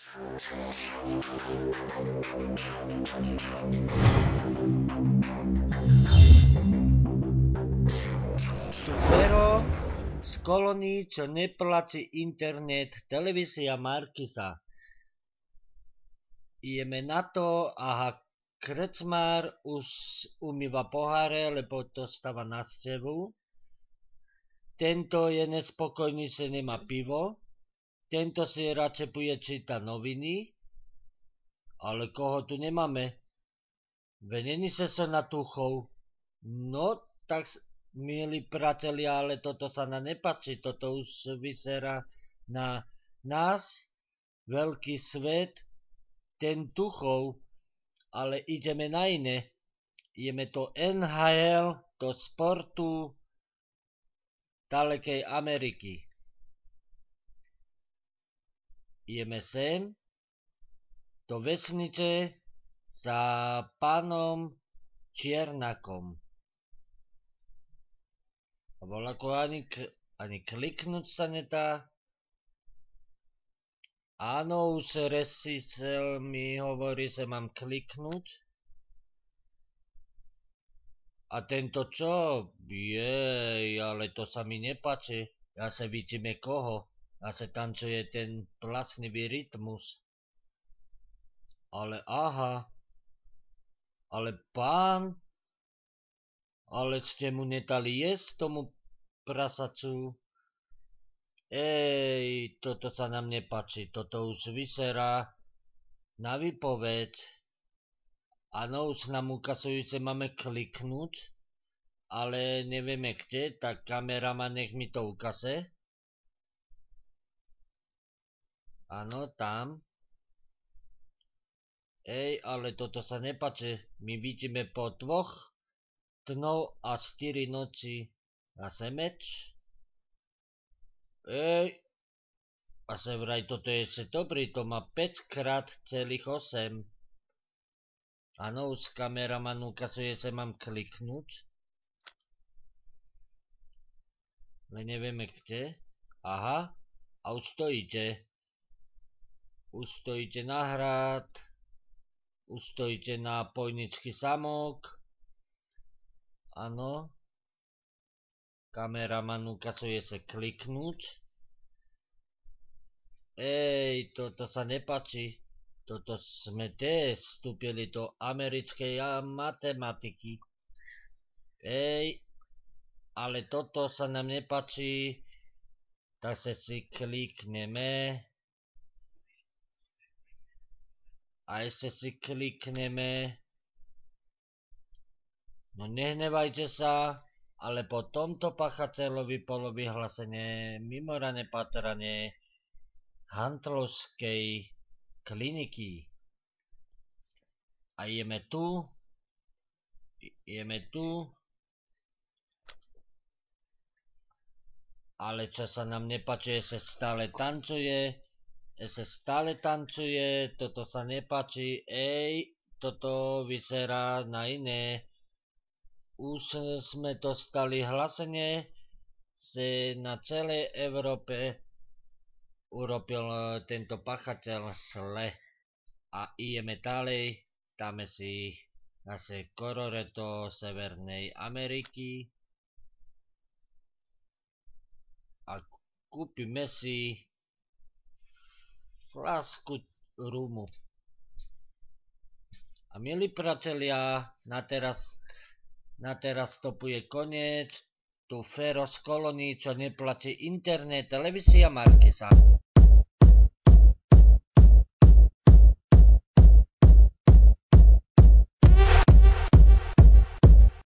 Tu Fero z kolónií, čo neplatí internet, televízia Markisa. Ideme na to, aha, krčmár už umýva poháre, lebo to stáva na stevu. Tento je nespokojný, že nemá pivo. Tento si radšej bude čítať noviny. Ale koho tu nemáme? Venení sa na tuchov. No, tak, milí priatelia, ale toto sa nám nepáči. Toto už vyzerá na nás, veľký svet, ten tuchov, ale ideme na iné. Ideme do NHL, do sportu dalekej Ameriky. Ideme sem, do vesnice za pánom Čiernakom. A voľako ani kliknúť sa nedá. Áno, už resiteľ mi hovorí, že mám kliknúť. A tento čo? Jej, ale to sa mi nepáči. Ja sa vidíme koho. Ja sa tancuje ten bláznivý rytmus. Ale aha. Ale pán. Ale ste mu nedali jesť tomu prasacu. Ej, toto sa nám nepáči, toto už vyzerá na výpoveď. Áno, už nám ukazujú, že máme kliknúť, ale nevieme kde, tak kameraman nech mi to ukáže. Áno, tam. Ej, ale toto sa nepáči, my vidíme po 2 dňov a 4 noci zase meč. Ej, a sa vraj toto je ešte dobrý, to má 5x8. Áno, už kameraman ukazuje, že mám kliknúť. Ale nevieme kde. Aha, a už to ide. Už to ide na hrad. Už to ide na Pojnický zámok. Áno. Kameraman ukazuje sa kliknúť. Ej, toto sa nepáči. Toto sme vstúpili do americkej matematiky. Ej, ale toto sa nám nepáči. Tak sa si klikneme. A ešte si klikneme. No nehnevajte sa. Ale po tomto pachateľovi bolo vyhlásené mimoriadne pátranie Hantlovskej kliniky. A ideme tu. Ale čo sa nám nepáči, sa stále tancuje. Toto sa nepáči. Ej, toto vyzerá na iné. Už sme dostali hlásenie, že na celej Európe urobil tento pachateľ zle. A ideme ďalej, dáme si zase koloreto Severnej Ameriky a kúpime si fľasku rumu. A milí priatelia, na teraz to bude koniec. Tu Fero z kolónií, čo neplatí internet, televízia Markisa.